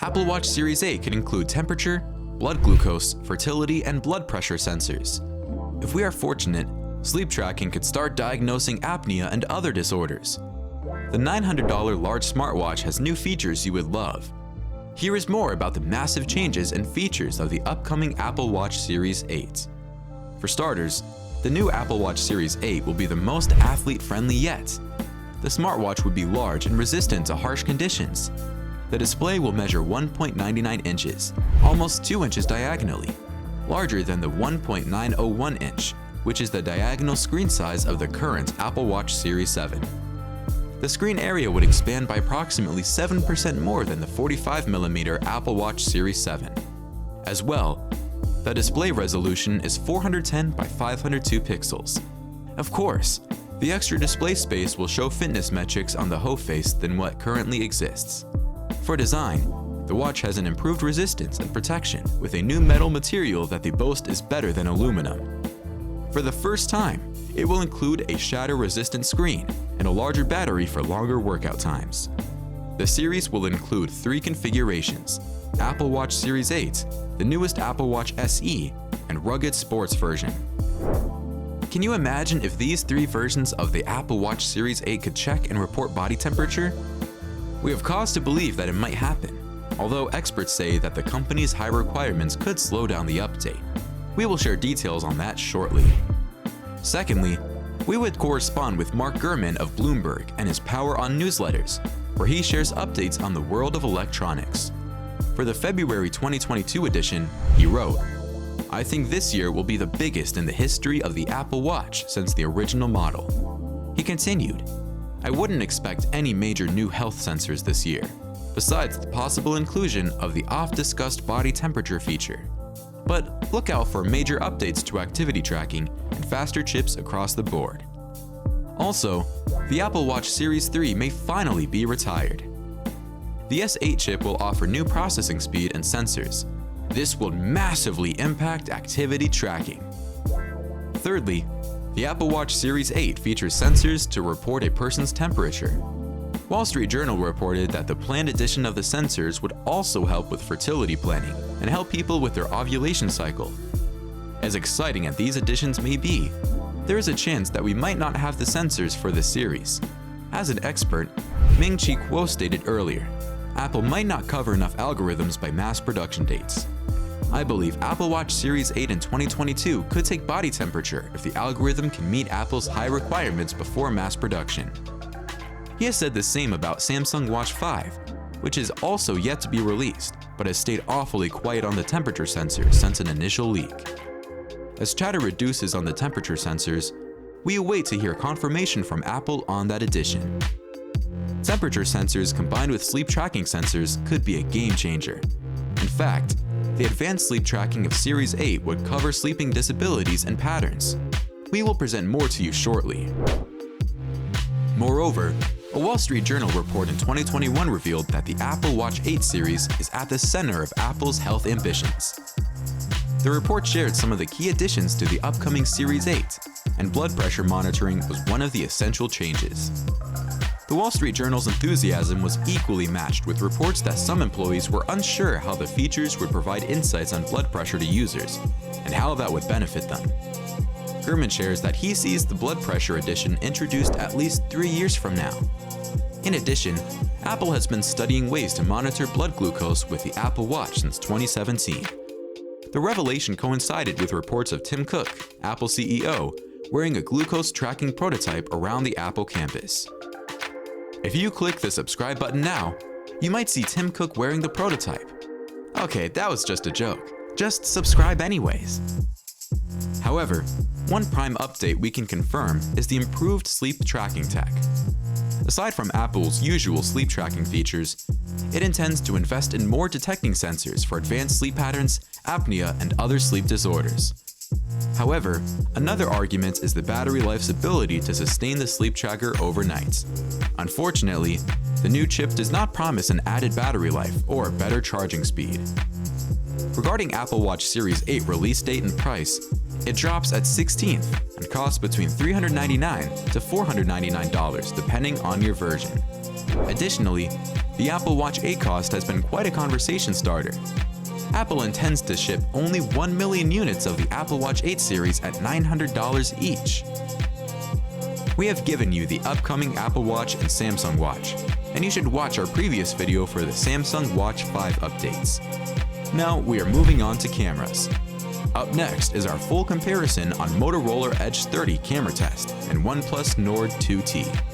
Apple Watch Series 8 can include temperature, blood glucose, fertility, and blood pressure sensors. If we are fortunate, sleep tracking could start diagnosing apnea and other disorders. The $900 large smartwatch has new features you would love. Here is more about the massive changes and features of the upcoming Apple Watch Series 8. For starters, the new Apple Watch Series 8 will be the most athlete-friendly yet. The smartwatch would be large and resistant to harsh conditions. The display will measure 1.99 inches, almost 2 inches diagonally, larger than the 1.901 inch, which is the diagonal screen size of the current Apple Watch Series 7. The screen area would expand by approximately 7% more than the 45mm Apple Watch Series 7. As well, the display resolution is 410 by 502 pixels. Of course, the extra display space will show fitness metrics on the whole face than what currently exists. For design, the watch has an improved resistance and protection with a new metal material that they boast is better than aluminum. For the first time, it will include a shatter-resistant screen and a larger battery for longer workout times. The series will include 3 configurations: Apple Watch Series 8, the newest Apple Watch SE, and rugged sports version. Can you imagine if these 3 versions of the Apple Watch Series 8 could check and report body temperature? We have cause to believe that it might happen, although experts say that the company's high requirements could slow down the update. We will share details on that shortly. Secondly, we would correspond with Mark Gurman of Bloomberg and his Power On newsletters, where he shares updates on the world of electronics. For the February 2022 edition, he wrote, "I think this year will be the biggest in the history of the Apple Watch since the original model." He continued, "I wouldn't expect any major new health sensors this year, besides the possible inclusion of the oft-discussed body temperature feature. But look out for major updates to activity tracking and faster chips across the board." Also, the Apple Watch Series 3 may finally be retired. The S8 chip will offer new processing speed and sensors. This will massively impact activity tracking. Thirdly, the Apple Watch Series 8 features sensors to report a person's temperature. Wall Street Journal reported that the planned addition of the sensors would also help with fertility planning and help people with their ovulation cycle. As exciting as these additions may be, there is a chance that we might not have the sensors for this series. As an expert, Ming-Chi Kuo stated earlier, Apple might not cover enough algorithms by mass production dates. I believe Apple Watch Series 8 in 2022 could take body temperature if the algorithm can meet Apple's high requirements before mass production. He has said the same about Samsung Watch 5, which is also yet to be released, but has stayed awfully quiet on the temperature sensor since an initial leak. As chatter reduces on the temperature sensors, we await to hear confirmation from Apple on that addition. Temperature sensors combined with sleep tracking sensors could be a game changer. In fact, the advanced sleep tracking of Series 8 would cover sleeping disabilities and patterns. We will present more to you shortly. Moreover, a Wall Street Journal report in 2021 revealed that the Apple Watch 8 series is at the center of Apple's health ambitions. The report shared some of the key additions to the upcoming Series 8, and blood pressure monitoring was one of the essential changes. The Wall Street Journal's enthusiasm was equally matched with reports that some employees were unsure how the features would provide insights on blood pressure to users, and how that would benefit them. Gurman shares that he sees the blood pressure edition introduced at least 3 years from now. In addition, Apple has been studying ways to monitor blood glucose with the Apple Watch since 2017. The revelation coincided with reports of Tim Cook, Apple CEO, wearing a glucose tracking prototype around the Apple campus. If you click the subscribe button now, you might see Tim Cook wearing the prototype. Okay, that was just a joke. Just subscribe anyways. However, one prime update we can confirm is the improved sleep tracking tech. Aside from Apple's usual sleep tracking features, it intends to invest in more detecting sensors for advanced sleep patterns, apnea, and other sleep disorders. However, another argument is the battery life's ability to sustain the sleep tracker overnight. Unfortunately, the new chip does not promise an added battery life or better charging speed. Regarding Apple Watch Series 8 release date and price, it drops at 16th and costs between $399 to $499 depending on your version. Additionally, The Apple Watch 8 cost has been quite a conversation starter. Apple intends to ship only 1 million units of the Apple Watch 8 series at $900 each. We have given you the upcoming Apple Watch and Samsung Watch, and you should watch our previous video for the Samsung Watch 5 updates. Now we are moving on to cameras. Up next is our full comparison on Motorola Edge 30 camera test and OnePlus Nord 2T.